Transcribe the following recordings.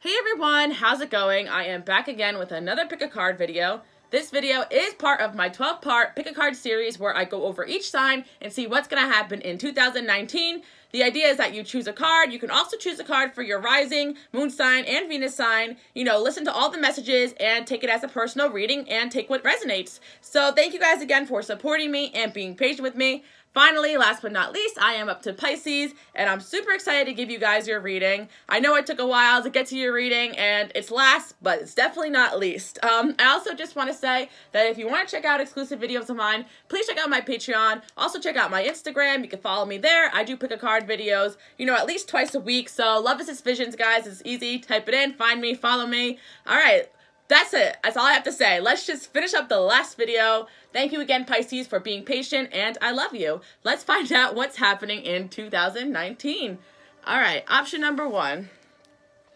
Hey everyone, how's it going? I am back again with another pick a card video. This video is part of my 12-part pick a card series where I go over each sign and see what's going to happen in 2019. The idea is that you choose a card. You can also choose a card for your rising, moon sign, and Venus sign. You know, listen to all the messages and take it as a personal reading and take what resonates. So thank you guys again for supporting me and being patient with me. Finally, last but not least, I am up to Pisces, and I'm super excited to give you guys your reading. I know it took a while to get to your reading, and it's last, but it's definitely not least. I also just want to say that if you want to check out exclusive videos of mine, please check out my Patreon. Also check out my Instagram. You can follow me there. I do pick a card videos, you know, at least twice a week. So Love Assist Visions, guys. It's easy. Type it in, find me, follow me. All right. That's it. That's all I have to say. Let's just finish up the last video. Thank you again, Pisces, for being patient, and I love you. Let's find out what's happening in 2019. All right, option number 1.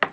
All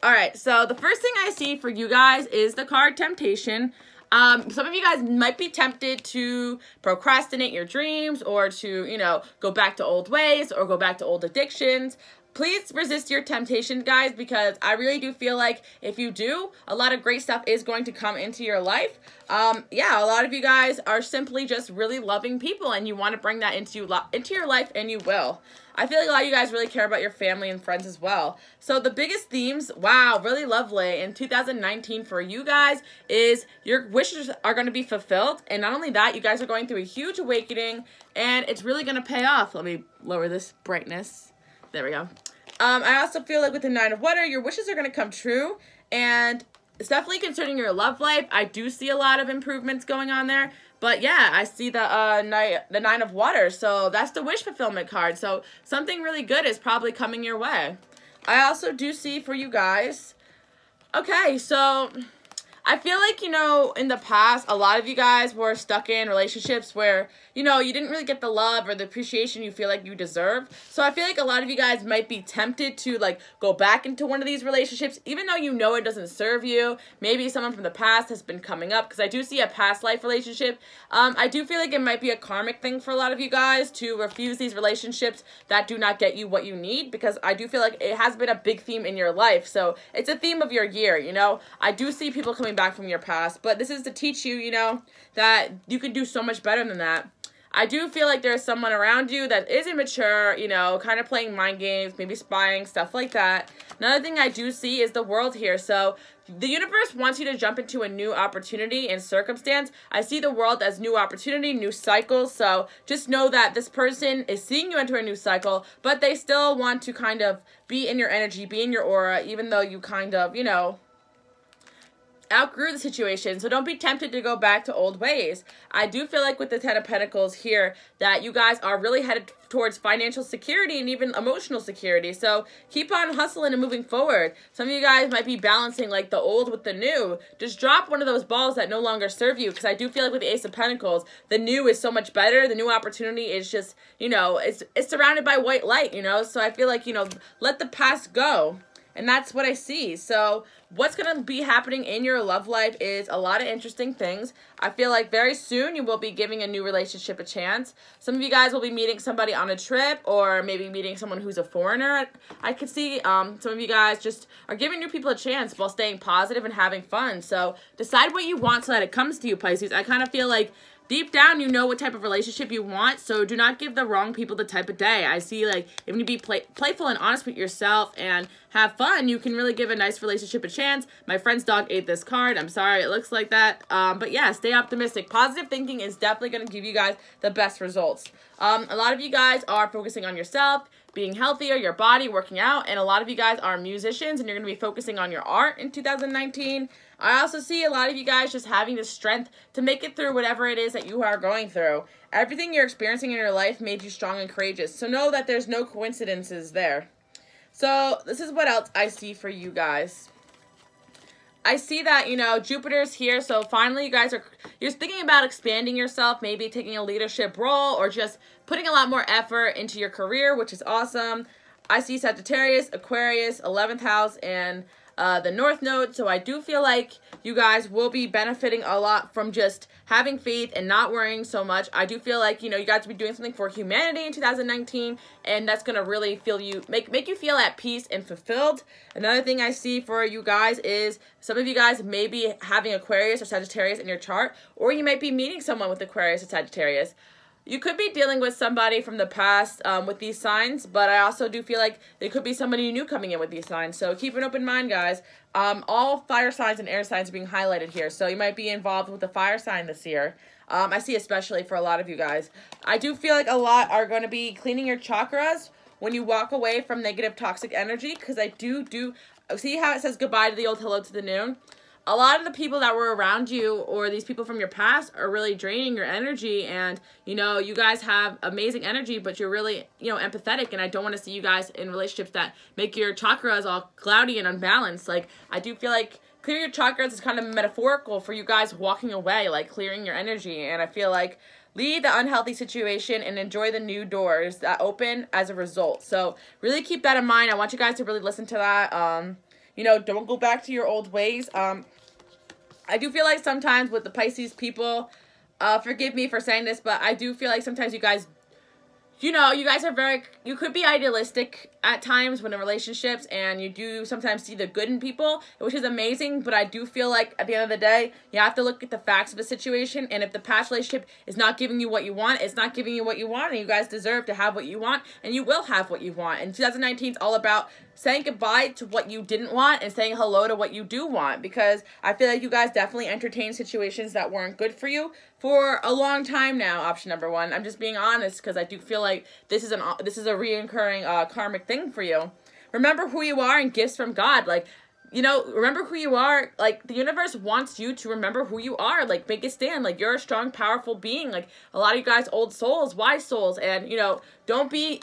right, so the first thing I see for you guys is the card Temptation. Some of you guys might be tempted to procrastinate your dreams or to, you know, go back to old ways or go back to old addictions. Please resist your temptation, guys, because I really do feel like if you do, a lot of great stuff is going to come into your life. Yeah, a lot of you guys are simply just really loving people and you want to bring that into your life, and you will. I feel like a lot of you guys really care about your family and friends as well. So the biggest themes, wow, really lovely, in 2019 for you guys is your wishes are going to be fulfilled. And not only that, you guys are going through a huge awakening and it's really going to pay off. Let me lower this brightness. There we go. I also feel like with the 9 of Water, your wishes are going to come true. And it's definitely concerning your love life. I do see a lot of improvements going on there. But yeah, I see the 9 of Water. So that's the wish fulfillment card. So something really good is probably coming your way. I also do see for you guys. Okay, so I feel like, you know, in the past, a lot of you guys were stuck in relationships where, you know, you didn't really get the love or the appreciation you feel like you deserve. So I feel like a lot of you guys might be tempted to, like, go back into one of these relationships, even though you know it doesn't serve you. Maybe someone from the past has been coming up, because I do see a past life relationship. I do feel like it might be a karmic thing for a lot of you guys to refuse these relationships that do not get you what you need, because I do feel like it has been a big theme in your life. So it's a theme of your year, you know. I do see people coming back from your past, but this is to teach you, you know, that you can do so much better than that. I do feel like there's someone around you that is immature, you know, kind of playing mind games, maybe spying, stuff like that. Another thing I do see is the world here. So the universe wants you to jump into a new opportunity and circumstance. I see the world as new opportunity, new cycles. So just know that this person is seeing you enter a new cycle, but they still want to kind of be in your energy, be in your aura, even though you kind of, you know, outgrew the situation. So don't be tempted to go back to old ways. I do feel like with the 10 of Pentacles here that you guys are really headed towards financial security and even emotional security. So keep on hustling and moving forward. Some of you guys might be balancing like the old with the new. Just drop one of those balls that no longer serve you, because I do feel like with the Ace of Pentacles, the new is so much better. The new opportunity is just, you know, it's surrounded by white light, you know. So I feel like, you know, let the past go. And that's what I see. So what's going to be happening in your love life is a lot of interesting things. I feel like very soon you will be giving a new relationship a chance. Some of you guys will be meeting somebody on a trip, or maybe meeting someone who's a foreigner. I could see some of you guys just are giving new people a chance while staying positive and having fun. So decide what you want so that it comes to you, Pisces. I kind of feel like deep down, you know what type of relationship you want, so do not give the wrong people the type of day. I see, like, if you be playful and honest with yourself and have fun, you can really give a nice relationship a chance. My friend's dog ate this card. I'm sorry it looks like that. But yeah, stay optimistic. Positive thinking is definitely going to give you guys the best results. A lot of you guys are focusing on yourself, being healthier, your body, working out, and a lot of you guys are musicians and you're going to be focusing on your art in 2019. I also see a lot of you guys just having the strength to make it through whatever it is that you are going through. Everything you're experiencing in your life made you strong and courageous. So know that there's no coincidences there. So this is what else I see for you guys. I see that, you know, Jupiter's here. So finally you guys you're thinking about expanding yourself, maybe taking a leadership role or just putting a lot more effort into your career, which is awesome. I see Sagittarius, Aquarius, 11th house, and the North Node. So I do feel like you guys will be benefiting a lot from just having faith and not worrying so much. I do feel like, you know, you guys will be doing something for humanity in 2019, and that's going to really make you feel at peace and fulfilled. Another thing I see for you guys is some of you guys may be having Aquarius or Sagittarius in your chart, or you might be meeting someone with Aquarius or Sagittarius. You could be dealing with somebody from the past with these signs, but I also do feel like there could be somebody new coming in with these signs. So keep an open mind, guys. All fire signs and air signs are being highlighted here. So you might be involved with a fire sign this year. I see especially for a lot of you guys. I do feel like a lot are going to be cleaning your chakras when you walk away from negative toxic energy, because I do see how it says goodbye to the old, hello to the new? A lot of the people that were around you, or these people from your past, are really draining your energy, and, you know, you guys have amazing energy, but you're really, you know, empathetic, and I don't want to see you guys in relationships that make your chakras all cloudy and unbalanced. Like, I do feel like clearing your chakras is kind of metaphorical for you guys walking away, like clearing your energy, and I feel like leave the unhealthy situation and enjoy the new doors that open as a result. So really keep that in mind. I want you guys to really listen to that. You know, don't go back to your old ways. I do feel like sometimes with the Pisces people, forgive me for saying this, but I do feel like sometimes you guys, you know, you guys are you could be idealistic at times when in relationships, and you do sometimes see the good in people, which is amazing, but I do feel like at the end of the day, you have to look at the facts of the situation, and if the past relationship is not giving you what you want, it's not giving you what you want, and you guys deserve to have what you want, and you will have what you want. And 2019 is all about saying goodbye to what you didn't want and saying hello to what you do want, because I feel like you guys definitely entertained situations that weren't good for you for a long time now. Option number one. I'm just being honest, because I do feel like this is a reoccurring karmic thing for you. Remember who you are and gifts from God. Like, you know, remember who you are. Like, the universe wants you to remember who you are. Like, make a stand. Like, you're a strong, powerful being. Like, a lot of you guys, old souls, wise souls, and, you know, don't be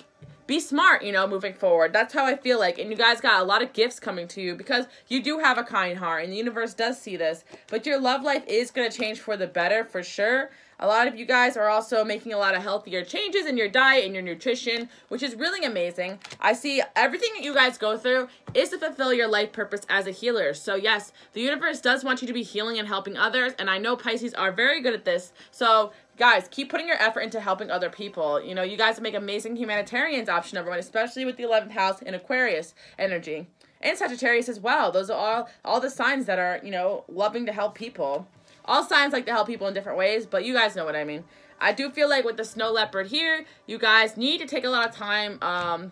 smart, you know, moving forward. That's how I feel like. And you guys got a lot of gifts coming to you, because you do have a kind heart, and the universe does see this. But your love life is going to change for the better, for sure. A lot of you guys are also making a lot of healthier changes in your diet and your nutrition, which is really amazing. I see everything that you guys go through is to fulfill your life purpose as a healer. So yes, the universe does want you to be healing and helping others, and I know Pisces are very good at this. So guys, keep putting your effort into helping other people. You know, you guys make amazing humanitarians, option number one, especially with the 11th house in Aquarius energy. And Sagittarius as well. Those are all the signs that are, you know, loving to help people. All signs like to help people in different ways, but you guys know what I mean. I do feel like with the snow leopard here, you guys need to take a lot of time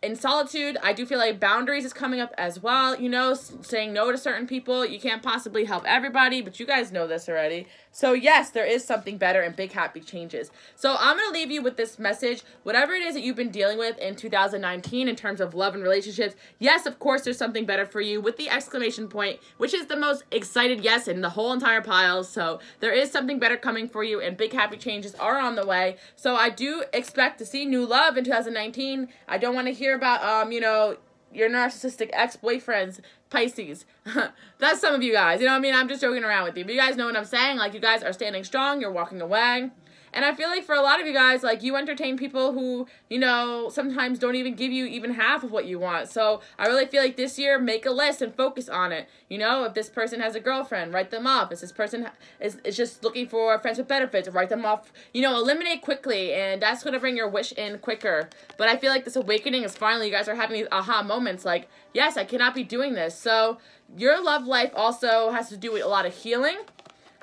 in solitude. I do feel like boundaries is coming up as well. You know, saying no to certain people. You can't possibly help everybody, but you guys know this already. So yes, there is something better and big happy changes. So I'm going to leave you with this message. Whatever it is that you've been dealing with in 2019 in terms of love and relationships, yes, of course, there's something better for you with the exclamation point, which is the most excited yes in the whole entire pile. So there is something better coming for you, and big happy changes are on the way. So I do expect to see new love in 2019. I don't want to hear about, you know, your narcissistic ex-boyfriends, Pisces. That's some of you guys. You know what I mean? I'm just joking around with you. But you guys know what I'm saying. Like, you guys are standing strong. You're walking away. And I feel like for a lot of you guys, like, you entertain people who, you know, sometimes don't even give you even half of what you want. So I really feel like this year, make a list and focus on it. You know, if this person has a girlfriend, write them off. If this person is just looking for friends with benefits, write them off. You know, eliminate quickly, and that's going to bring your wish in quicker. But I feel like this awakening is finally, you guys are having these aha moments like, yes, I cannot be doing this. So your love life also has to do with a lot of healing.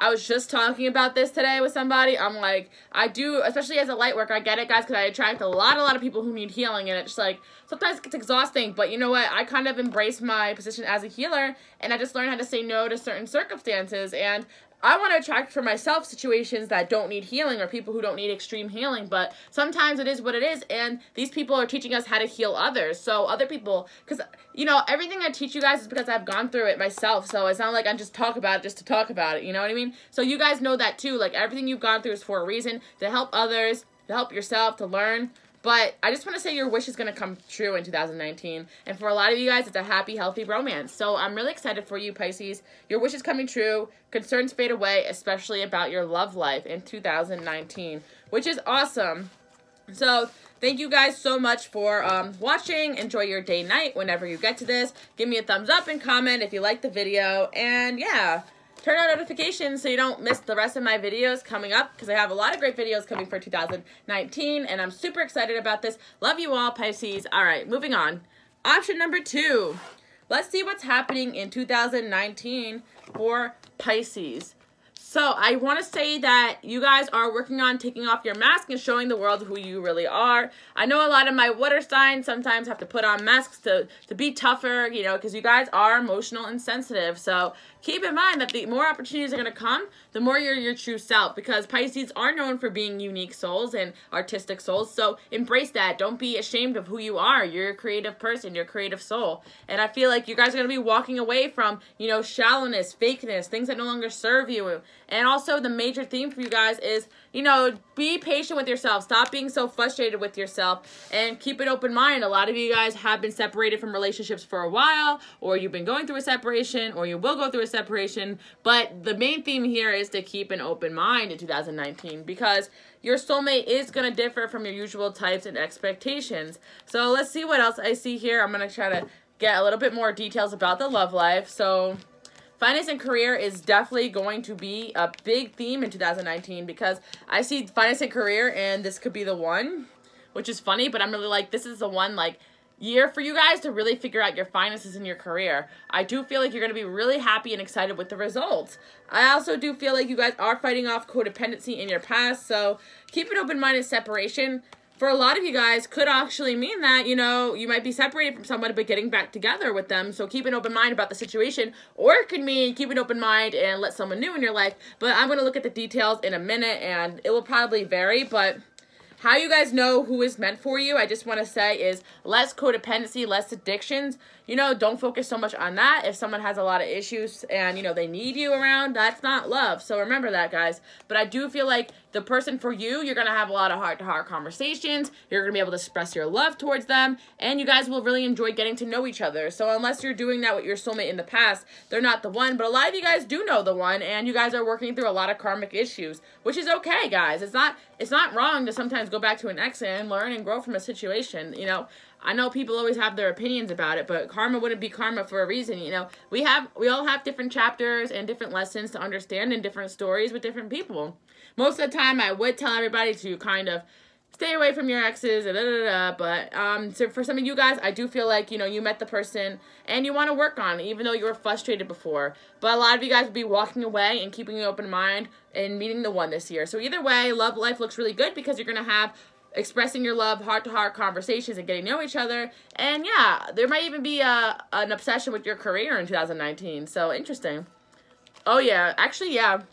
I was just talking about this today with somebody. I'm like, I do, especially as a light worker, I get it, guys, because I attract a lot of people who need healing, and it's like, sometimes it's exhausting, but you know what? I kind of embrace my position as a healer, and I just learned how to say no to certain circumstances, and I want to attract for myself situations that don't need healing, or people who don't need extreme healing, but sometimes it is what it is, and these people are teaching us how to heal others. So other people, because, you know, everything I teach you guys is because I've gone through it myself, so it's not like I'm just talk about it just to talk about it, you know what I mean? So you guys know that too, like, everything you've gone through is for a reason, to help others, to help yourself, to learn. But I just want to say your wish is going to come true in 2019. And for a lot of you guys, it's a happy, healthy romance. So I'm really excited for you, Pisces. Your wish is coming true. Concerns fade away, especially about your love life in 2019, which is awesome. So thank you guys so much for watching. Enjoy your day, night, whenever you get to this. Give me a thumbs up and comment if you like the video. And yeah, turn on notifications so you don't miss the rest of my videos coming up, because I have a lot of great videos coming for 2019, and I'm super excited about this. Love you all, Pisces. All right, moving on. Option number 2. Let's see what's happening in 2019 for Pisces. So I want to say that you guys are working on taking off your mask and showing the world who you really are. I know a lot of my water signs sometimes have to put on masks to be tougher, you know, because you guys are emotional and sensitive. So keep in mind that the more opportunities are going to come, the more you're your true self, because Pisces are known for being unique souls and artistic souls. So embrace that. Don't be ashamed of who you are. You're a creative person. You're a creative soul. And I feel like you guys are going to be walking away from, you know, shallowness, fakeness, things that no longer serve you. And also the major theme for you guys is, you know, be patient with yourself. Stop being so frustrated with yourself and keep an open mind. A lot of you guys have been separated from relationships for a while, or you've been going through a separation, or you will go through a separation. But the main theme here is to keep an open mind in 2019, because your soulmate is going to differ from your usual types and expectations. So let's see what else I see here. I'm going to try to get a little bit more details about the love life. So finance and career is definitely going to be a big theme in 2019, because I see finance and career, and this could be the one, which is funny, but I'm really like, this is the one, like, year for you guys to really figure out your finances in your career. I do feel like you're going to be really happy and excited with the results. I also do feel like you guys are fighting off codependency in your past, so keep an open-minded separation. For a lot of you guys, could actually mean that, you know, you might be separated from somebody but getting back together with them. So keep an open mind about the situation. Or it could mean keep an open mind and let someone new in your life. But I'm going to look at the details in a minute, and it will probably vary. But how you guys know who is meant for you, I just want to say, is less codependency, less addictions. You know, don't focus so much on that. If someone has a lot of issues and, you know, they need you around, that's not love. So remember that, guys. But I do feel like the person for you, you're going to have a lot of heart-to-heart conversations. You're going to be able to express your love towards them. And you guys will really enjoy getting to know each other. So unless you're doing that with your soulmate in the past, they're not the one. But a lot of you guys do know the one. And you guys are working through a lot of karmic issues, which is okay, guys. It's not wrong to sometimes go back to an ex and learn and grow from a situation. You know, I know people always have their opinions about it, but karma wouldn't be karma for a reason. You know, we all have different chapters and different lessons to understand, and different stories with different people. Most of the time, I would tell everybody to kind of stay away from your exes, but so for some of you guys, I do feel like, you know, you met the person and you want to work on it, even though you were frustrated before. But a lot of you guys will be walking away and keeping an open mind and meeting the one this year. So either way, love life looks really good, because you're going to have expressing your love, heart-to-heart conversations, and getting to know each other. And yeah, there might even be an obsession with your career in 2019. So interesting. Oh yeah, actually, yeah.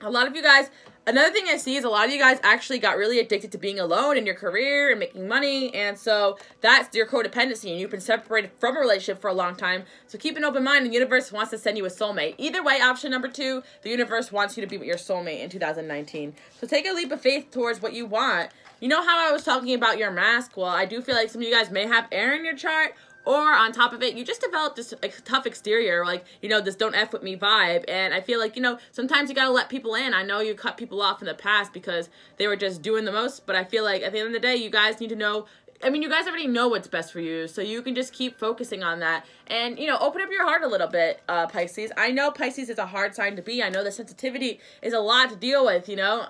A lot of you guys, another thing I see is a lot of you guys actually got really addicted to being alone in your career and making money. And so that's your codependency, and you've been separated from a relationship for a long time. So keep an open mind. The universe wants to send you a soulmate. Either way, option number 2, the universe wants you to be with your soulmate in 2019. So take a leap of faith towards what you want. You know how I was talking about your mask? Well, I do feel like some of you guys may have air in your chart, or on top of it, you just developed this tough exterior, like, you know, this don't F with me vibe. And I feel like, you know, sometimes you gotta let people in. I know you cut people off in the past because they were just doing the most, but I feel like at the end of the day, you guys need to know, I mean, you guys already know what's best for you, so you can just keep focusing on that. And, you know, open up your heart a little bit, Pisces. I know Pisces is a hard sign to be. I know the sensitivity is a lot to deal with, you know.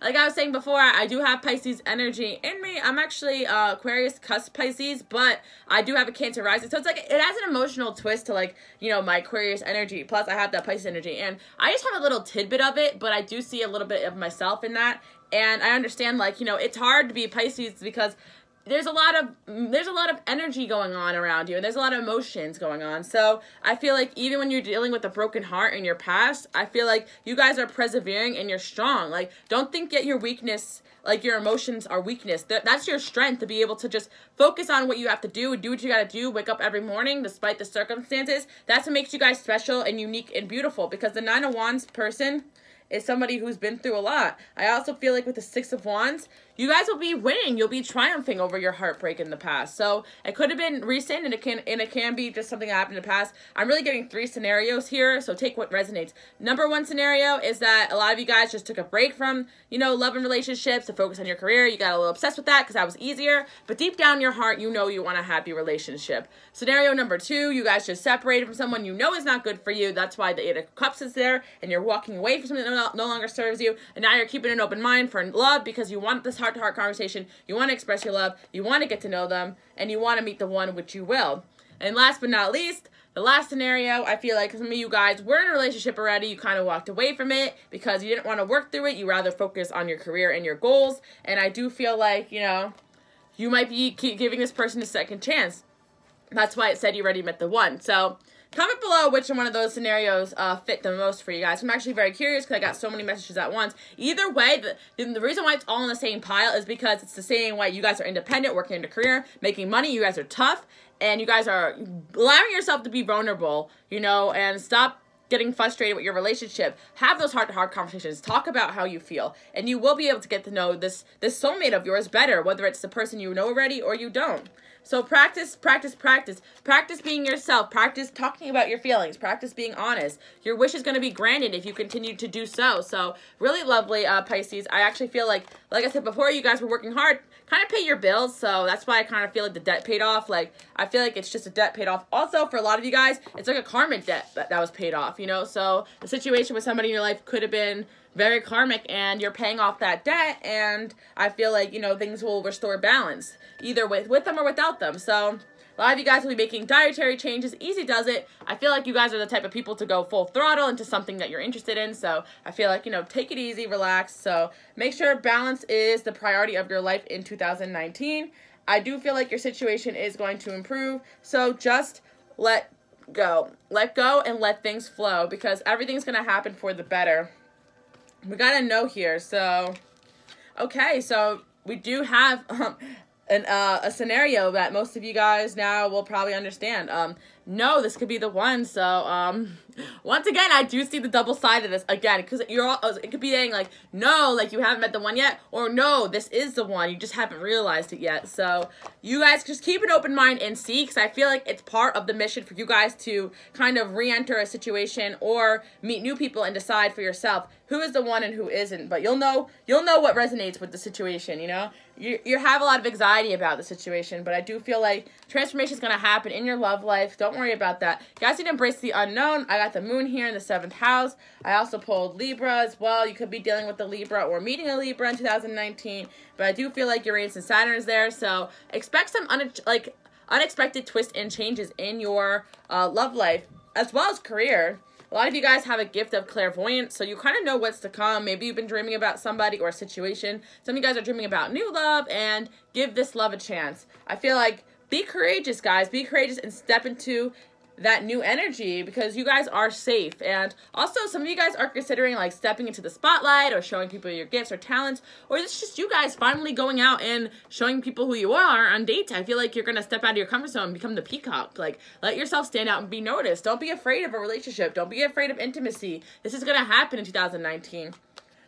Like I was saying before, I do have Pisces energy in me. I'm actually Aquarius cusp Pisces, but I do have a Cancer rising. So it's like, it has an emotional twist to, like, you know, my Aquarius energy. Plus I have that Pisces energy. And I just have a little tidbit of it, but I do see a little bit of myself in that. And I understand, like, you know, it's hard to be Pisces because there's a lot of energy going on around you, and there's a lot of emotions going on. So I feel like even when you're dealing with a broken heart in your past, I feel like you guys are persevering and you're strong. Like, don't think that your weakness, like your emotions are weakness. That's your strength, to be able to just focus on what you have to do what you got to do, wake up every morning despite the circumstances. That's what makes you guys special and unique and beautiful, because the 9 of Wands person is somebody who's been through a lot. I also feel like with the 6 of Wands, you guys will be winning. You'll be triumphing over your heartbreak in the past. So it could have been recent, and it can be just something that happened in the past. I'm really getting 3 scenarios here, so take what resonates. Number 1 scenario is that a lot of you guys just took a break from, love and relationships to focus on your career. You got a little obsessed with that because that was easier, but deep down in your heart, you want a happy relationship. Scenario number 2, you guys just separated from someone you know is not good for you. That's why the 8 of Cups is there, and you're walking away from something that no longer serves you, and now you're keeping an open mind for love because you want this heart-to-heart conversation. You want to express your love. You want to get to know them, and you want to meet the one which you will. And last but not least, the last scenario, I feel like some of you guys were in a relationship already. You kind of walked away from it because you didn't want to work through it. You rather focus on your career and your goals. And I do feel like, you might be giving this person a second chance. That's why it said you already met the one. So comment below which one of those scenarios fit the most for you guys. I'm actually very curious because I got so many messages at once. Either way, the reason why it's all in the same pile is because it's the same way. You guys are independent, working in a career, making money. You guys are tough, and you guys are allowing yourself to be vulnerable, and stop getting frustrated with your relationship. Have those heart-to-heart conversations. Talk about how you feel, and you will be able to get to know this soulmate of yours better, whether it's the person you know already or you don't. So practice, practice, practice. Practice being yourself. Practice talking about your feelings. Practice being honest. Your wish is going to be granted if you continue to do so. So really lovely, Pisces. I actually feel like I said before, you guys were working hard. Kind of pay your bills, so that's why I kind of feel like the debt paid off. Like, I feel like it's just a debt paid off. Also, for a lot of you guys, it's like a karmic debt that was paid off, So the situation with somebody in your life could have been very karmic, and you're paying off that debt, and I feel like, things will restore balance, either with them or without them. So a lot of you guys will be making dietary changes. Easy does it. I feel like you guys are the type of people to go full throttle into something that you're interested in. So I feel like, take it easy, relax. So make sure balance is the priority of your life in 2019. I do feel like your situation is going to improve. So just let go. Let go and let things flow, because everything's going to happen for the better. We got a no here. So, okay. So we do have a scenario that most of you guys now will probably understand. No, this could be the one. So, once again, I do see the double side of this again, because it could be saying like, no, like you haven't met the one yet, or no, this is the one, you just haven't realized it yet. So you guys just keep an open mind and see, because I feel like it's part of the mission for you guys to kind of re-enter a situation or meet new people and decide for yourself who is the one and who isn't. But you'll know what resonates with the situation, You have a lot of anxiety about the situation, but I do feel like transformation is going to happen in your love life. Don't worry about that. You guys need to embrace the unknown. I got the moon here in the 7th house. I also pulled Libra as well. You could be dealing with the Libra or meeting a Libra in 2019, but I do feel like Uranus and Saturn is there, so expect some unexpected twists and changes in your love life as well as career. A lot of you guys have a gift of clairvoyance, so you kind of know what's to come. Maybe you've been dreaming about somebody or a situation. Some of you guys are dreaming about new love, and give this love a chance. I feel like be courageous, guys. Be courageous and step into that new energy, because you guys are safe. And also, some of you guys are considering like stepping into the spotlight or showing people your gifts or talents, or it's just you guys finally going out and showing people who you are on dates. I feel like you're gonna step out of your comfort zone and become the peacock. Like, let yourself stand out and be noticed. Don't be afraid of a relationship. Don't be afraid of intimacy. This is gonna happen in 2019.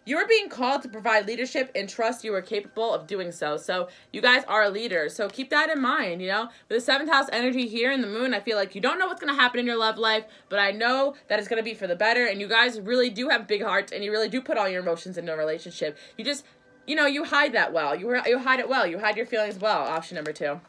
You are being called to provide leadership, and trust you are capable of doing so. So you guys are leaders. So keep that in mind, With the 7th house energy here in the moon, I feel like you don't know what's going to happen in your love life, but I know that it's going to be for the better. And you guys really do have big hearts, and you really do put all your emotions into a relationship. You just, you hide that well. You hide it well. You hide your feelings well. Option number 2.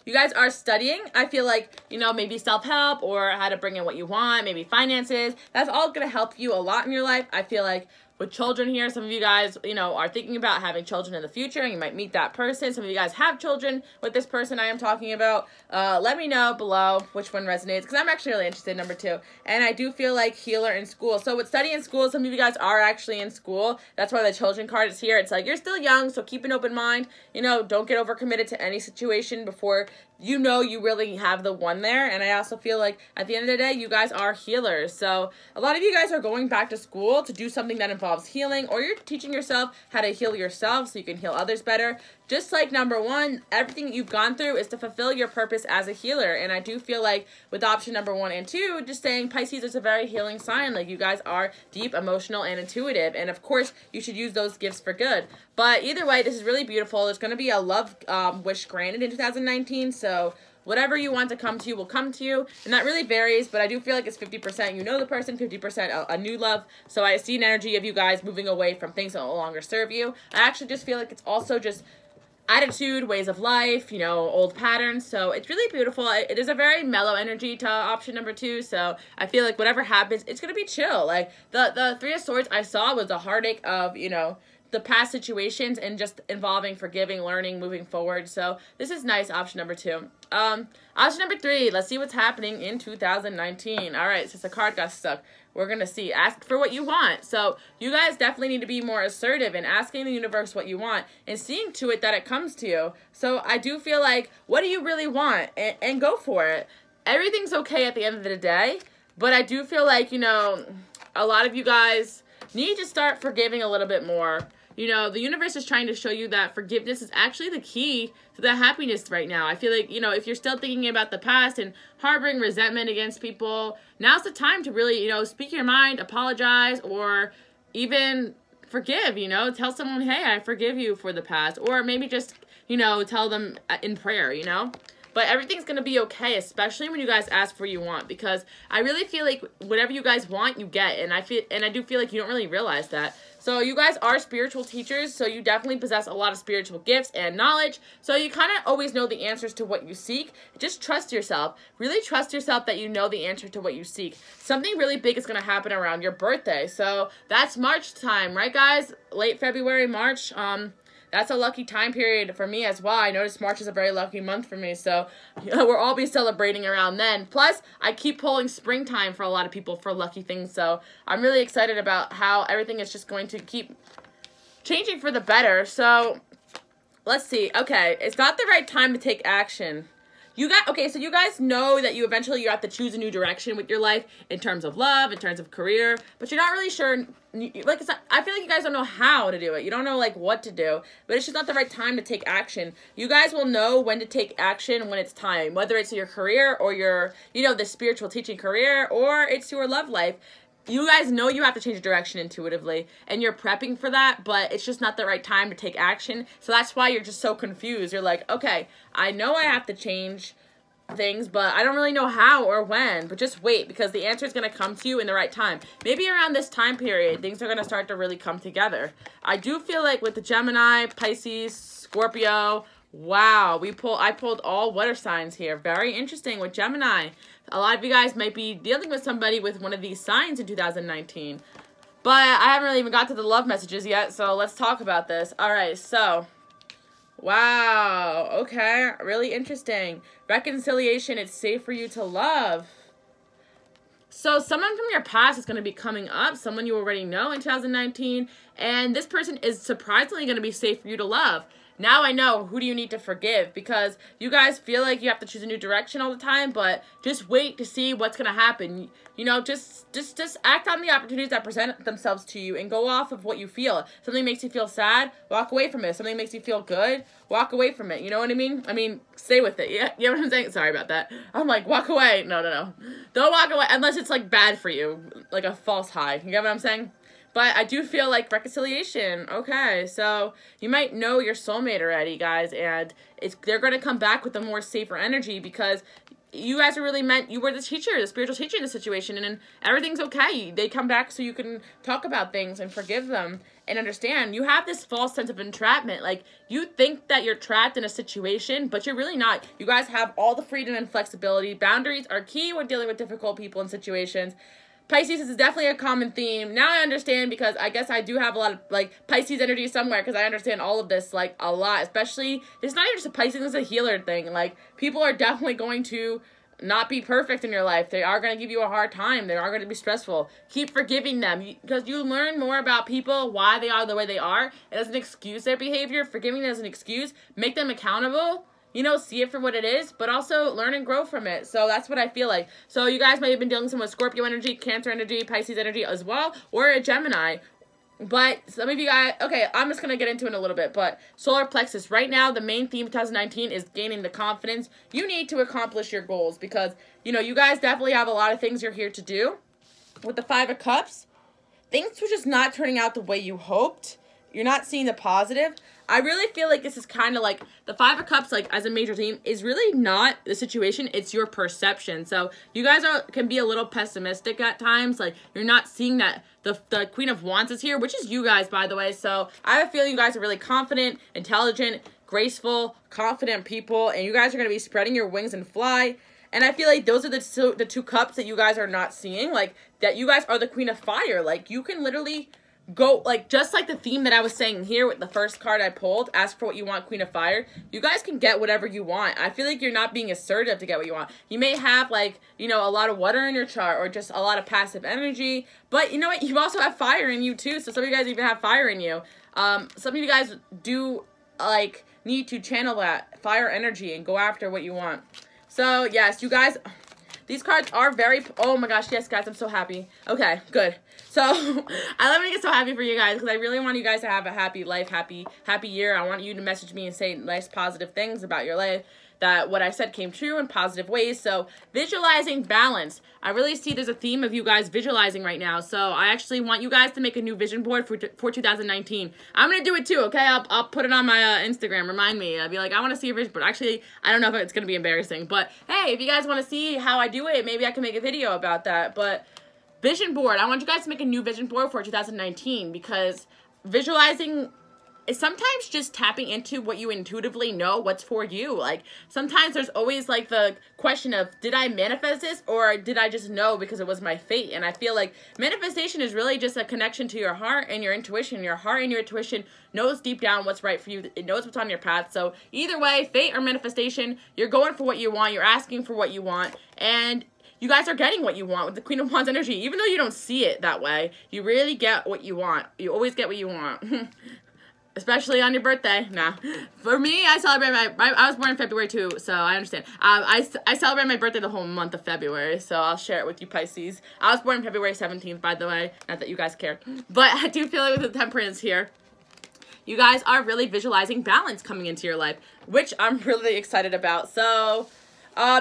You guys are studying. I feel like, maybe self-help or how to bring in what you want, maybe finances. That's all going to help you a lot in your life. I feel like with children here, some of you guys, are thinking about having children in the future, and you might meet that person. Some of you guys have children with this person I am talking about. Let me know below which one resonates, because I'm actually really interested in number 2. And I do feel like healer in school. So with study in school, some of you guys are actually in school. That's why the children card is here. It's like, you're still young, so keep an open mind. Don't get overcommitted to any situation before you really have the one there. And I also feel like at the end of the day, you guys are healers. So a lot of you guys are going back to school to do something that involves healing, or you're teaching yourself how to heal yourself so you can heal others better. just like number 1, everything you've gone through is to fulfill your purpose as a healer. And I do feel like with option number 1 and 2, just saying Pisces is a very healing sign. Like, you guys are deep, emotional, and intuitive. And of course, you should use those gifts for good. But either way, this is really beautiful. There's going to be a love wish granted in 2019. So whatever you want to come to you will come to you. And that really varies, but I do feel like it's 50% you know the person, 50% a new love. So I see an energy of you guys moving away from things that no longer serve you. I actually just feel like it's also just attitude, ways of life, you know, old patterns. So it's really beautiful. It is a very mellow energy to option number 2. So I feel like whatever happens, it's going to be chill. Like, the 3 of Swords I saw was a heartache of, you know, the past situations and just involving forgiving, learning, moving forward. So this is nice, option number 2. Option number 3, let's see what's happening in 2019. All right, since the card got stuck, we're going to see. Ask for what you want. So you guys definitely need to be more assertive in asking the universe what you want and seeing to it that it comes to you. So I do feel like, what do you really want? And go for it. Everything's okay at the end of the day, but I do feel like, you know, a lot of you guys need to start forgiving a little bit more. You know, the universe is trying to show you that forgiveness is actually the key to the happiness right now. I feel like, you know, if you're still thinking about the past and harboring resentment against people, now's the time to really, you know, speak your mind, apologize, or even forgive, you know. Tell someone, hey, I forgive you for the past. Or maybe just, you know, tell them in prayer, you know. But everything's going to be okay, especially when you guys ask for what you want, because I really feel like whatever you guys want, you get. And I do feel like you don't really realize that. So you guys are spiritual teachers, so you definitely possess a lot of spiritual gifts and knowledge. So you kind of always know the answers to what you seek. Just trust yourself. Really trust yourself that you know the answer to what you seek. Something really big is going to happen around your birthday. So that's March time, right, guys? Late February, March. That's a lucky time period for me as well. I noticed March is a very lucky month for me, so you know, we'll all be celebrating around then. Plus, I keep pulling springtime for a lot of people for lucky things, so I'm really excited about how everything is just going to keep changing for the better. So, let's see. Okay, it's not the right time to take action. So you guys know that you have to choose a new direction with your life in terms of love, in terms of career, but you're not really sure. Like, I feel like you guys don't know how to do it. You don't know, like, what to do, but it's just not the right time to take action. You guys will know when to take action when it's time, whether it's your career or your, you know, the spiritual teaching career, or it's your love life. You guys know you have to change direction intuitively, and you're prepping for that, but it's just not the right time to take action. So that's why you're just so confused. You're like, okay, I know I have to change things, but I don't really know how or when. But just wait, because the answer is going to come to you in the right time. Maybe around this time period, things are going to start to really come together. I do feel like with the Gemini, Pisces, Scorpio, wow, I pulled all water signs here. Very interesting with Gemini. A lot of you guys might be dealing with somebody with one of these signs in 2019. But I haven't really even got to the love messages yet, so let's talk about this. All right, so, wow, okay, really interesting. Reconciliation, it's safe for you to love. So someone from your past is going to be coming up, someone you already know in 2019, and this person is surprisingly going to be safe for you to love. Now I know, who do you need to forgive? Because you guys feel like you have to choose a new direction all the time, but just wait to see what's going to happen. You know, just act on the opportunities that present themselves to you and go off of what you feel. Something makes you feel sad, walk away from it. Something makes you feel good, walk away from it. You know what I mean? I mean, stay with it. Yeah, you know what I'm saying? Sorry about that. I'm like, walk away. No. Don't walk away unless it's, like, bad for you. Like a false high. You get what I'm saying? But I do feel like reconciliation. Okay, so you might know your soulmate already, guys, and they're going to come back with a more safer energy because you guys are really you were the teacher, the spiritual teacher in the situation, and everything's okay. They come back so you can talk about things and forgive them and understand. You have this false sense of entrapment. Like, you think that you're trapped in a situation, but you're really not. You guys have all the freedom and flexibility. Boundaries are key when dealing with difficult people and situations. Pisces is definitely a common theme. Now I understand, because I guess I do have a lot of, like, Pisces energy somewhere, because I understand all of this, like, a lot. Especially, it's not even just a Pisces, it's a healer thing. Like, people are definitely going to not be perfect in your life. They are going to give you a hard time. They are going to be stressful. Keep forgiving them, because you learn more about people, why they are the way they are. It doesn't excuse their behavior. Forgiving them as an excuse. Make them accountable. You know, see it for what it is, but also learn and grow from it. So that's what I feel like. So you guys might have been dealing with some with Scorpio energy, Cancer energy, Pisces energy as well, or a Gemini. But some of you guys, okay, I'm just going to get into it in a little bit, but solar plexus, right now, the main theme of 2019 is gaining the confidence you need to accomplish your goals because, you know, you guys definitely have a lot of things you're here to do. With the 5 of Cups, things were just not turning out the way you hoped. You're not seeing the positive. I really feel like this is kind of like the 5 of Cups, like as a major theme, is really not the situation. It's your perception. So you guys can be a little pessimistic at times. Like you're not seeing that the Queen of Wands is here, which is you guys, by the way. So I have a feeling you guys are really confident, intelligent, graceful, confident people, and you guys are going to be spreading your wings and fly. And I feel like those are the two cups that you guys are not seeing. Like that you guys are the Queen of Fire. Like you can literally go, like, just like the theme that I was saying here with the first card I pulled, ask for what you want, Queen of Fire. You guys can get whatever you want. I feel like you're not being assertive to get what you want. You may have, like, you know, a lot of water in your chart or just a lot of passive energy. But you know what? You also have fire in you, too. So some of you guys even have fire in you. Some of you guys do, like, need to channel that fire energy and go after what you want. So, yes, you guys... These cards are very... Oh, my gosh. Yes, guys. I'm so happy. Okay, good. So, let me get so happy for you guys because I really want you guys to have a happy life, happy year. I want you to message me and say nice, positive things about your life, that what I said came true in positive ways. So, visualizing balance. I really see there's a theme of you guys visualizing right now. So, I actually want you guys to make a new vision board for 2019. I'm going to do it too, okay? I'll put it on my Instagram. Remind me. I'll be like, I want to see your vision board. Actually, I don't know if it's going to be embarrassing. But, hey, if you guys want to see how I do it, maybe I can make a video about that. But... vision board. I want you guys to make a new vision board for 2019 because visualizing is sometimes just tapping into what you intuitively know what's for you. Like sometimes there's always like the question of did I manifest this or did I just know because it was my fate? And I feel like manifestation is really just a connection to your heart and your intuition. Your heart and your intuition knows deep down what's right for you. It knows what's on your path. So either way, fate or manifestation, you're going for what you want. You're asking for what you want. And you guys are getting what you want with the Queen of Wands energy. Even though you don't see it that way, you really get what you want. You always get what you want. Especially on your birthday. Nah. For me, I celebrate I was born in February too, so I understand. I celebrate my birthday the whole month of February, so I'll share it with you, Pisces. I was born on February 17th, by the way. Not that you guys cared. But I do feel like with the Temperance here, you guys are really visualizing balance coming into your life, which I'm really excited about. So...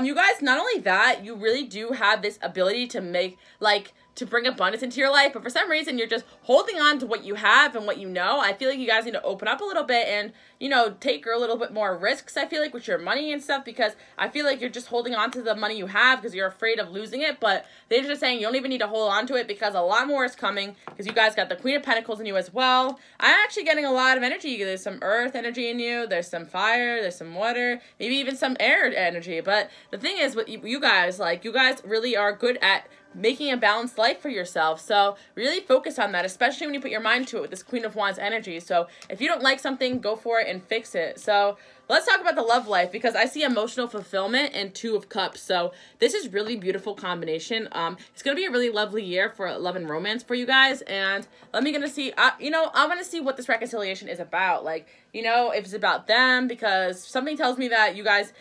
you guys, not only that, you really do have this ability to make, like, to bring abundance into your life, but for some reason, you're just holding on to what you have and what you know. I feel like you guys need to open up a little bit and, you know, take a little bit more risks, I feel like, with your money and stuff, because I feel like you're just holding on to the money you have because you're afraid of losing it, but they're just saying you don't even need to hold on to it because a lot more is coming because you guys got the Queen of Pentacles in you as well. I'm actually getting a lot of energy. There's some earth energy in you. There's some fire. There's some water. Maybe even some air energy. But the thing is, with you guys, like, you guys really are good at making a balanced life for yourself. So really focus on that, especially when you put your mind to it with this Queen of Wands energy. So if you don't like something, go for it and fix it. So let's talk about the love life because I see emotional fulfillment and 2 of Cups. So this is really beautiful combination. It's going to be a really lovely year for love and romance for you guys. And let me see, you know, I want to see what this reconciliation is about. Like, you know, if it's about them, because something tells me that you guys,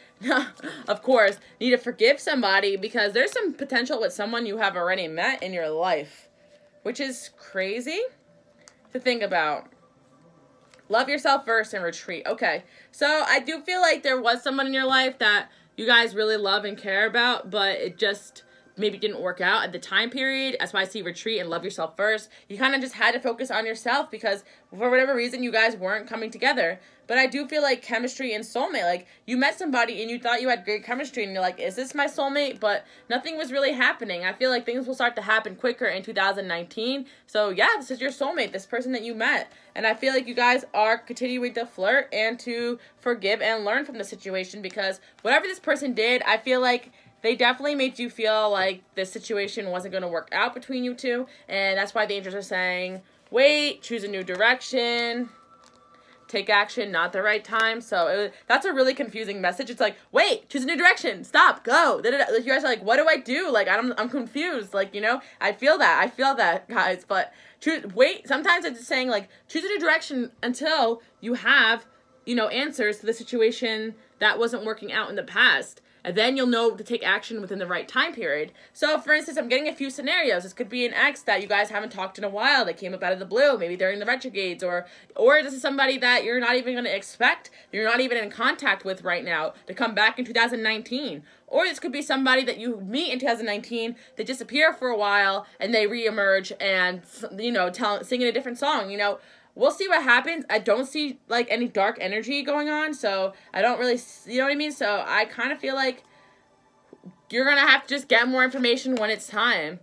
of course, need to forgive somebody because there's some potential with someone you have already met in your life, which is crazy to think about. Love yourself first and retreat. Okay, so I do feel like there was someone in your life that you guys really love and care about, but it just maybe didn't work out at the time period. That's why I see retreat and love yourself first. You kind of just had to focus on yourself because for whatever reason, you guys weren't coming together. But I do feel like chemistry and soulmate, like you met somebody and you thought you had great chemistry and you're like, is this my soulmate? But nothing was really happening. I feel like things will start to happen quicker in 2019. So yeah, this is your soulmate, this person that you met. And I feel like you guys are continuing to flirt and to forgive and learn from the situation because whatever this person did, I feel like they definitely made you feel like the situation wasn't going to work out between you two. And that's why the angels are saying, wait, choose a new direction, take action, not the right time. So that's a really confusing message. It's like, wait, choose a new direction, stop, go. You guys are like, what do I do? Like, I'm confused. Like, you know, I feel that, guys. But wait, sometimes it's just saying, like, choose a new direction until you have, you know, answers to the situation that wasn't working out in the past. and then you'll know to take action within the right time period. So, for instance, I'm getting a few scenarios. This could be an ex that you guys haven't talked in a while that came up out of the blue, maybe during the retrogrades, or this is somebody that you're not even going to expect, you're not even in contact with right now to come back in 2019. Or this could be somebody that you meet in 2019, they disappear for a while, and they reemerge and, you know, singing a different song, you know. We'll see what happens. I don't see, like, any dark energy going on, so I don't really, you know what I mean? So I kind of feel like you're going to have to just get more information when it's time.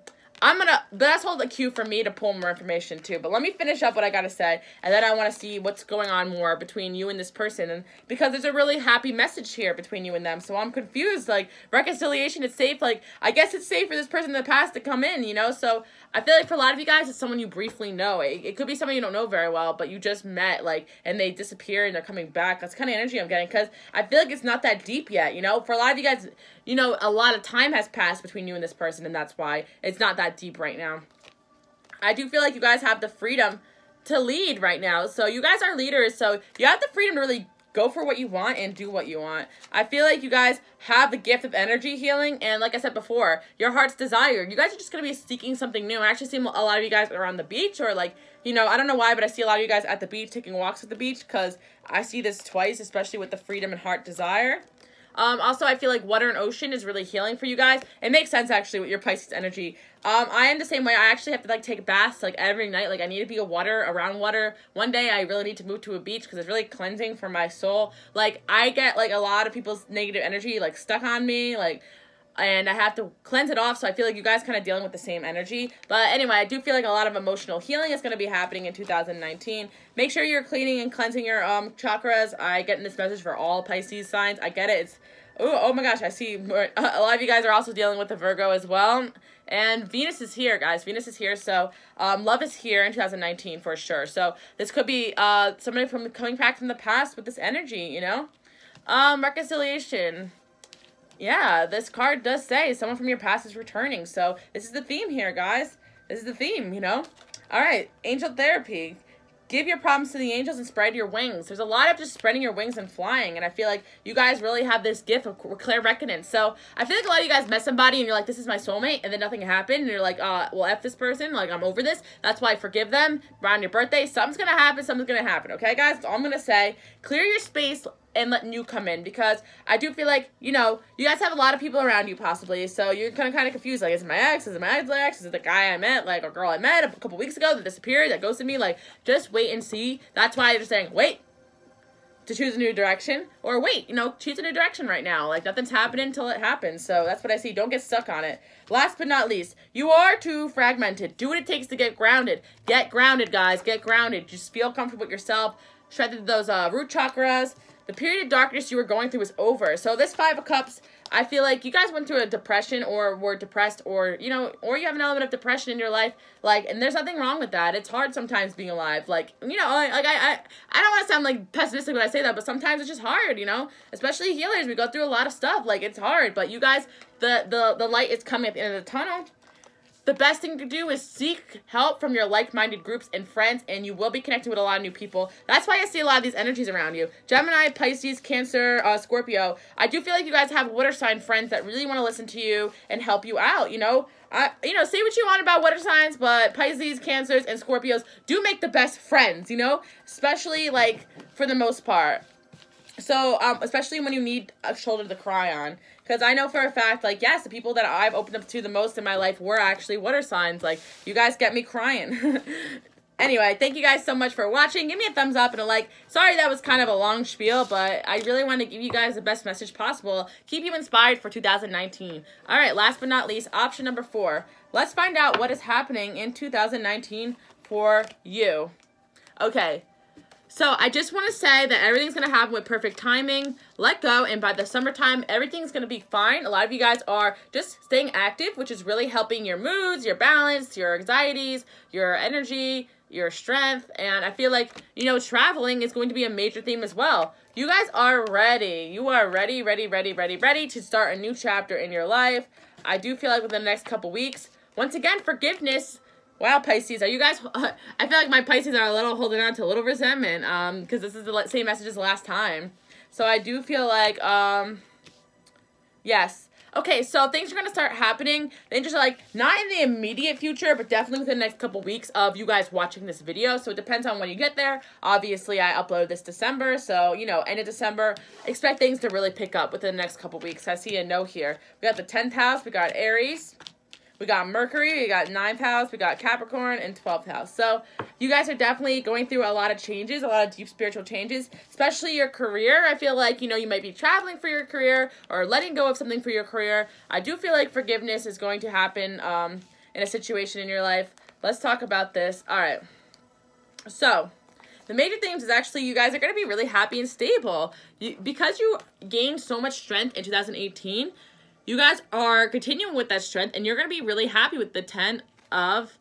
That's hold a cue for me to pull more information too. But let me finish up what I gotta say, and then I want to see what's going on more between you and this person. And because there's a really happy message here between you and them, so I'm confused. Like, reconciliation is safe. Like, I guess it's safe for this person in the past to come in, you know. So I feel like for a lot of you guys, it's someone you briefly know. It could be someone you don't know very well, but you just met, like, and they disappear and they're coming back. That's kind of energy I'm getting, because I feel like it's not that deep yet, you know. For a lot of you guys, you know, a lot of time has passed between you and this person, and that's why it's not that deep right now. I do feel like you guys have the freedom to lead right now. So you guys are leaders, so you have the freedom to really go for what you want and do what you want. I feel like you guys have the gift of energy healing, and like I said before, your heart's desire. You guys are just going to be seeking something new. I actually see a lot of you guys around the beach, or like, you know, I don't know why, but I see a lot of you guys at the beach taking walks at the beach, because I see this twice, especially with the freedom and heart desire. Also, I feel like water and ocean is really healing for you guys. It makes sense, actually, with your Pisces energy. I am the same way. I actually have to, like, take baths, like, every night. Like, I need to be around water. One day, I really need to move to a beach because it's really cleansing for my soul. Like, I get, like, a lot of people's negative energy, like, stuck on me, like, and I have to cleanse it off, so I feel like you guys kind of dealing with the same energy. But anyway, I do feel like a lot of emotional healing is going to be happening in 2019. Make sure you're cleaning and cleansing your chakras. I get in this message for all Pisces signs. I get it. It's, oh my gosh, I see more. A lot of you guys are also dealing with the Virgo as well. And Venus is here, guys. Venus is here, so love is here in 2019 for sure. So this could be somebody coming back from the past with this energy, you know? Reconciliation. Yeah, this card does say someone from your past is returning. So this is the theme here, guys. This is the theme, you know? All right, angel therapy. Give your problems to the angels and spread your wings. There's a lot of just spreading your wings and flying, and I feel like you guys really have this gift of clairrecognition. So I feel like a lot of you guys met somebody and you're like, this is my soulmate, and then nothing happened, and you're like, well, F this person, like, I'm over this. That's why I forgive them. Around your birthday, something's gonna happen, okay, guys? That's all I'm gonna say. Clear your space and let new come in, because I do feel like, you know, you guys have a lot of people around you possibly, so you're kind of confused, like, is it my ex, is it my ex, is it the guy I met, like, a girl I met a couple weeks ago that disappeared, that ghosted me, like, just wait and see. That's why they're saying, wait, to choose a new direction, or wait, you know, choose a new direction right now, like, nothing's happening until it happens. So that's what I see. Don't get stuck on it. Last but not least, you are too fragmented. Do what it takes to get grounded. Get grounded, guys, get grounded. Just feel comfortable with yourself. Strengthen those root chakras. The period of darkness you were going through is over. So this Five of Cups, I feel like you guys went through a depression, or were depressed, or, you know, or you have an element of depression in your life, like, and there's nothing wrong with that. It's hard sometimes being alive, like, you know, like I don't want to sound, like, pessimistic when I say that, but sometimes it's just hard, you know, especially healers. We go through a lot of stuff, like, it's hard, but you guys, the light is coming at the end of the tunnel. The best thing to do is seek help from your like-minded groups and friends, and you will be connecting with a lot of new people. That's why I see a lot of these energies around you. Gemini, Pisces, Cancer, Scorpio. I do feel like you guys have water sign friends that really want to listen to you and help you out, you know? You know, say what you want about water signs, but Pisces, Cancers, and Scorpios do make the best friends, you know? Especially, like, for the most part. So, especially when you need a shoulder to cry on. Because I know for a fact, like, yes, the people that I've opened up to the most in my life were actually water signs. Like, you guys get me crying. Anyway, thank you guys so much for watching. Give me a thumbs up and a like. Sorry that was kind of a long spiel, but I really want to give you guys the best message possible. Keep you inspired for 2019. All right, last but not least, option number 4. Let's find out what is happening in 2019 for you. Okay. So I just want to say that everything's going to happen with perfect timing. Let go, and by the summertime, everything's going to be fine. A lot of you guys are just staying active, which is really helping your moods, your balance, your anxieties, your energy, your strength. And I feel like, you know, traveling is going to be a major theme as well. You guys are ready. You are ready to start a new chapter in your life. I do feel like within the next couple weeks, once again, forgiveness. Wow, Pisces, are you guys, I feel like my Pisces are a little holding on to a little resentment, because this is the same message as last time. So I do feel like, Yes. Okay, so things are going to start happening. Things are like not in the immediate future, but definitely within the next couple weeks of you guys watching this video. So it depends on when you get there. Obviously, I upload this December, so, you know, end of December. Expect things to really pick up within the next couple weeks. I see a note here. We got the 10th house. We got Aries. We got Mercury, we got 9th house, we got Capricorn, and 12th house. So you guys are definitely going through a lot of changes, a lot of deep spiritual changes, especially your career. I feel like, you know, you might be traveling for your career or letting go of something for your career. I do feel like forgiveness is going to happen in a situation in your life. Let's talk about this. All right. So the major themes is actually you guys are going to be really happy and stable. Because you gained so much strength in 2018, you guys are continuing with that strength, and you're going to be really happy with the 10 of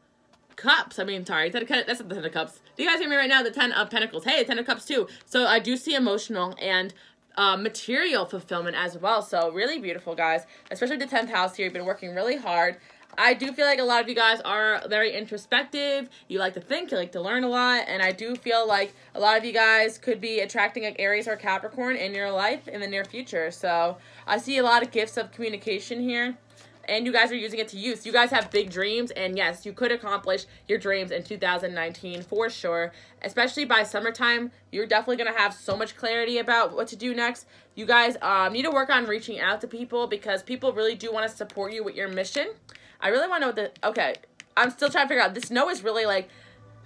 Cups. I mean, sorry, that's not the 10 of Cups. Do you guys hear me right now? The 10 of Pentacles. Hey, the 10 of Cups too. So I do see emotional and material fulfillment as well. So really beautiful, guys. Especially the 10th house here. You've been working really hard. I do feel like a lot of you guys are very introspective. You like to think, you like to learn a lot, and I do feel like a lot of you guys could be attracting like Aries or Capricorn in your life in the near future. So I see a lot of gifts of communication here, and you guys are using it to use. You guys have big dreams, and yes, you could accomplish your dreams in 2019 for sure. Especially by summertime, you're definitely going to have so much clarity about what to do next. You guys need to work on reaching out to people because people really do want to support you with your mission. I really want to know what okay, I'm still trying to figure out. This no is really like,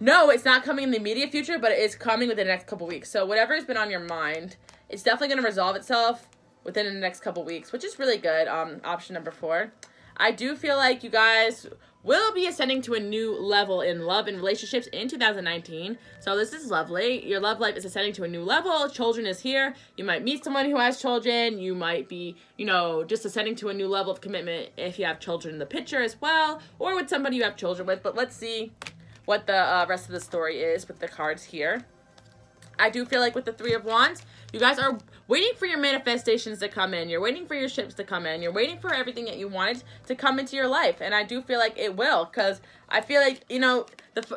no, it's not coming in the immediate future, but it is coming within the next couple weeks. So whatever has been on your mind, it's definitely going to resolve itself within the next couple weeks, which is really good. Option number 4. I do feel like you guys will be ascending to a new level in love and relationships in 2019. So this is lovely. Your love life is ascending to a new level. Children is here. You might meet someone who has children. You might be, you know, just ascending to a new level of commitment if you have children in the picture as well, or with somebody you have children with. But let's see what the rest of the story is with the cards here. I do feel like with the 3 of Wands, you guys are waiting for your manifestations to come in. You're waiting for your ships to come in. You're waiting for everything that you wanted to come into your life. And I do feel like it will, because I feel like, you know,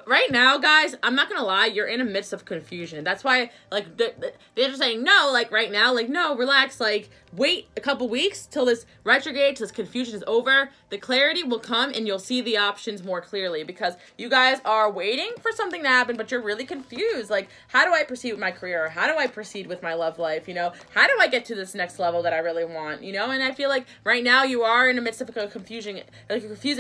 right now, guys, I'm not going to lie, you're in a midst of confusion. That's why, like, they're just saying, no, like, right now, like, no, relax, like, wait a couple weeks till this retrograde, till this confusion is over. The clarity will come, and you'll see the options more clearly, because you guys are waiting for something to happen, but you're really confused. Like, how do I proceed with my career? How do I proceed with my love life? You know, how do I get to this next level that I really want? You know, and I feel like right now you are in the midst of a confusing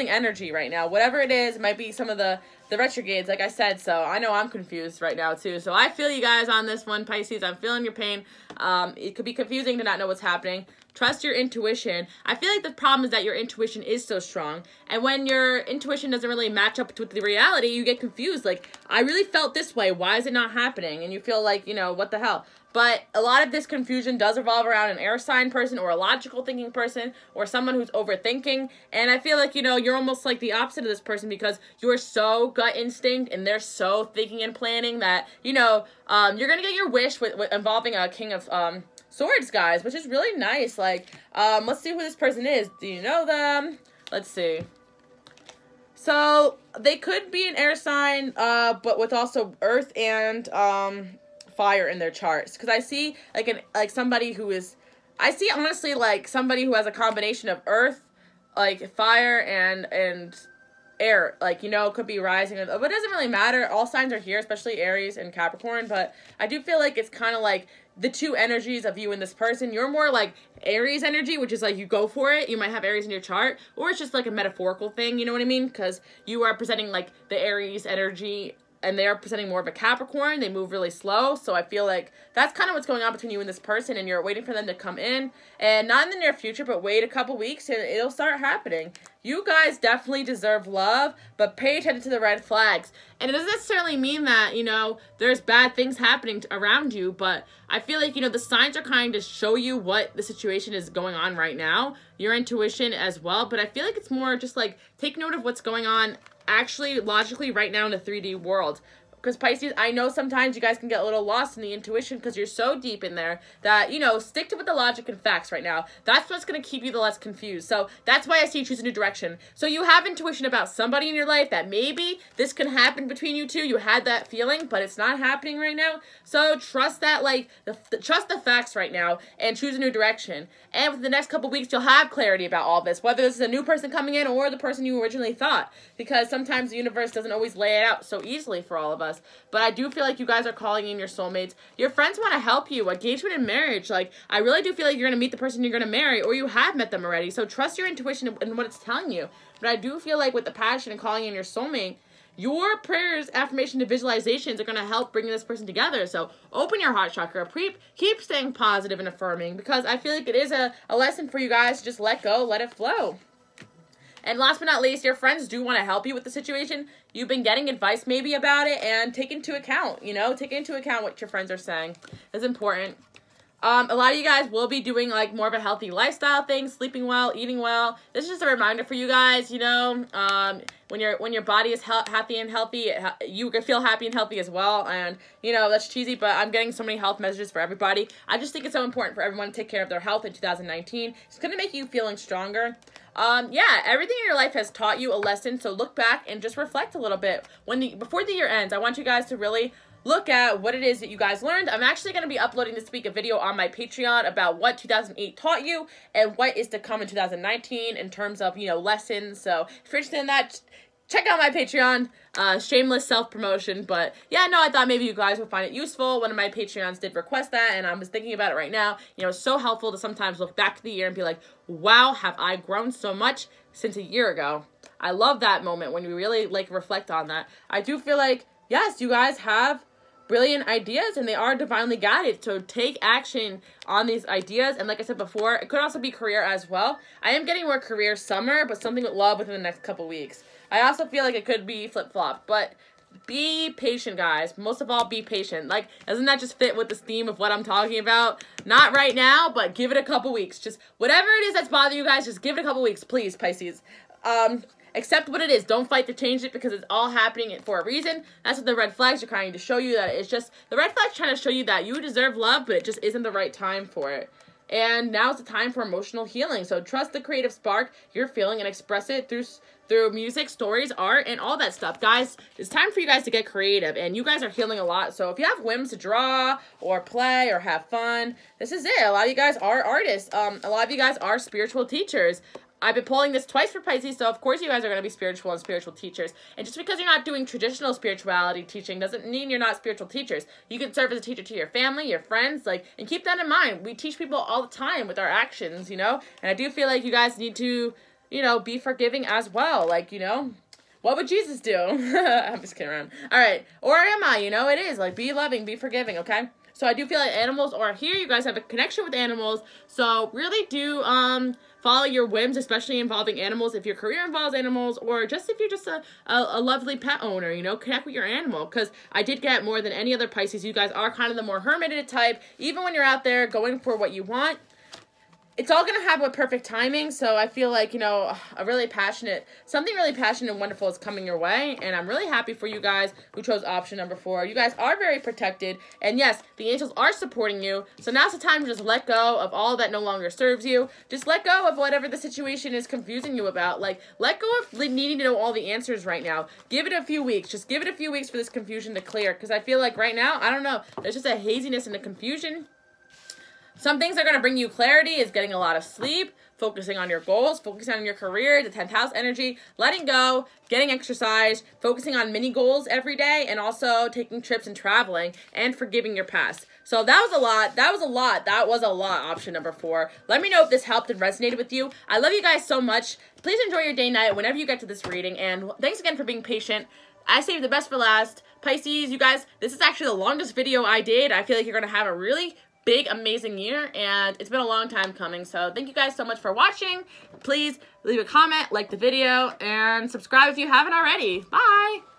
energy right now. Whatever it is, it might be some of the retrogrades, like I said. So I know I'm confused right now too. So I feel you guys on this one, Pisces. I'm feeling your pain. It could be confusing to not know what's happening. Trust your intuition. I feel like the problem is that your intuition is so strong. And when your intuition doesn't really match up with the reality, you get confused. Like, I really felt this way. Why is it not happening? And you feel like, you know, what the hell? But a lot of this confusion does revolve around an air sign person or a logical thinking person or someone who's overthinking. And I feel like, you know, you're almost like the opposite of this person because you're so gut instinct and they're so thinking and planning that, you know, you're going to get your wish with involving a King of Swords, guys, which is really nice. Like, let's see who this person is. Do you know them? Let's see. So they could be an air sign, but with also earth and fire in their charts. Because I see like somebody who is, I see honestly like somebody who has a combination of earth, like fire and air, like, you know, could be rising, but it doesn't really matter. All signs are here, especially Aries and Capricorn, but I do feel like it's kind of like the two energies of you and this person. You're more like Aries energy, which is like you go for it. You might have Aries in your chart, or it's just like a metaphorical thing, you know what I mean? Because you are presenting like the Aries energy and they're presenting more of a Capricorn. They move really slow. So I feel like that's kind of what's going on between you and this person, and you're waiting for them to come in. And not in the near future, but wait a couple weeks and it'll start happening. You guys definitely deserve love, but pay attention to the red flags. And it doesn't necessarily mean that, you know, there's bad things happening around you, but I feel like, you know, the signs are kind of show you what the situation is going on right now. Your intuition as well, but I feel like it's more just like take note of what's going on actually logically right now in the 3D world. because Pisces, I know sometimes you guys can get a little lost in the intuition because you're so deep in there that, you know, stick to with the logic and facts right now. That's what's going to keep you the less confused. So that's why I see you choose a new direction. So you have intuition about somebody in your life that maybe this can happen between you two. You had that feeling, but it's not happening right now. So trust that, like, trust the facts right now and choose a new direction. And within the next couple weeks, you'll have clarity about all this, whether this is a new person coming in or the person you originally thought, because sometimes the universe doesn't always lay it out so easily for all of us. But I do feel like you guys are calling in your soulmates. Your friends want to help you. Engagement and marriage. Like, I really do feel like you're going to meet the person you're going to marry, or you have met them already. So trust your intuition and what it's telling you. But I do feel like with the passion and calling in your soulmate, your prayers, affirmation, and visualizations are going to help bring this person together. So open your heart chakra. Keep staying positive and affirming, because I feel like it is a lesson for you guys to just let go, let it flow. And last but not least, your friends do want to help you with the situation. You've been getting advice maybe about it, and take into account, you know, take into account what your friends are saying. It's important. A lot of you guys will be doing like more of a healthy lifestyle thing, sleeping well, eating well. This is just a reminder for you guys, you know, when your body is happy and healthy, you can feel happy and healthy as well. And, you know, that's cheesy, but I'm getting so many health messages for everybody. I just think it's so important for everyone to take care of their health in 2019. It's going to make you feeling stronger. Yeah, everything in your life has taught you a lesson, so look back and just reflect a little bit. Before the year ends, I want you guys to really look at what it is that you guys learned. I'm actually going to be uploading this week a video on my Patreon about what 2008 taught you and what is to come in 2019 in terms of, you know, lessons. So if you're interested in that, check out my Patreon. Shameless self-promotion. But yeah, no, I thought maybe you guys would find it useful. One of my Patreons did request that, and I was thinking about it right now. You know, it's so helpful to sometimes look back to the year and be like, wow, have I grown so much since a year ago? I love that moment when you really, like, reflect on that. I do feel like, yes, you guys have brilliant ideas, and they are divinely guided. So take action on these ideas. And like I said before, it could also be career as well. I am getting more career summer, but something with love within the next couple weeks. I also feel like it could be flip-flop, but be patient, guys. Most of all, be patient. Like, doesn't that just fit with this theme of what I'm talking about? Not right now, but give it a couple weeks. Just whatever it is that's bothering you guys, just give it a couple weeks, please, Pisces. Accept what it is. Don't fight to change it, because it's all happening for a reason. That's what the red flags are trying to show you, that it's just, the red flags trying to show you that you deserve love, but it just isn't the right time for it. And now's the time for emotional healing. So trust the creative spark you're feeling and express it through music, stories, art, and all that stuff. Guys, it's time for you guys to get creative, and you guys are healing a lot. So if you have whims to draw or play or have fun, this is it. A lot of you guys are artists. A lot of you guys are spiritual teachers. I've been pulling this twice for Pisces, so of course you guys are going to be spiritual and spiritual teachers. And just because you're not doing traditional spirituality teaching doesn't mean you're not spiritual teachers. You can serve as a teacher to your family, your friends, like, and keep that in mind. We teach people all the time with our actions, you know? And I do feel like you guys need to, you know, be forgiving as well. Like, you know, what would Jesus do? I'm just kidding around. All right. Or am I? You know, it is. Like, be loving, be forgiving, okay? So I do feel like animals are here. You guys have a connection with animals. So really do follow your whims, especially involving animals. If your career involves animals, or just if you're just a lovely pet owner, you know, connect with your animal. Because I did get more than any other Pisces, you guys are kind of the more hermited type. Even when you're out there going for what you want, it's all going to happen with perfect timing. So I feel like, you know, something really passionate and wonderful is coming your way. And I'm really happy for you guys who chose option number 4. You guys are very protected. And yes, the angels are supporting you. So now's the time to just let go of all that no longer serves you. Just let go of whatever the situation is confusing you about. Like, let go of needing to know all the answers right now. Give it a few weeks. Just give it a few weeks for this confusion to clear. Because I feel like right now, I don't know, there's just a haziness and a confusion. Some things are going to bring you clarity is getting a lot of sleep, focusing on your goals, focusing on your career, the 10th house energy, letting go, getting exercise, focusing on mini goals every day, and also taking trips and traveling, and forgiving your past. So that was a lot. That was a lot, option number 4. Let me know if this helped and resonated with you. I love you guys so much. Please enjoy your day, night, whenever you get to this reading, and thanks again for being patient. I saved the best for last. Pisces, you guys, this is actually the longest video I did. I feel like you're going to have a really big, amazing year, and it's been a long time coming. So thank you guys so much for watching. Please leave a comment, like the video, and subscribe if you haven't already. Bye!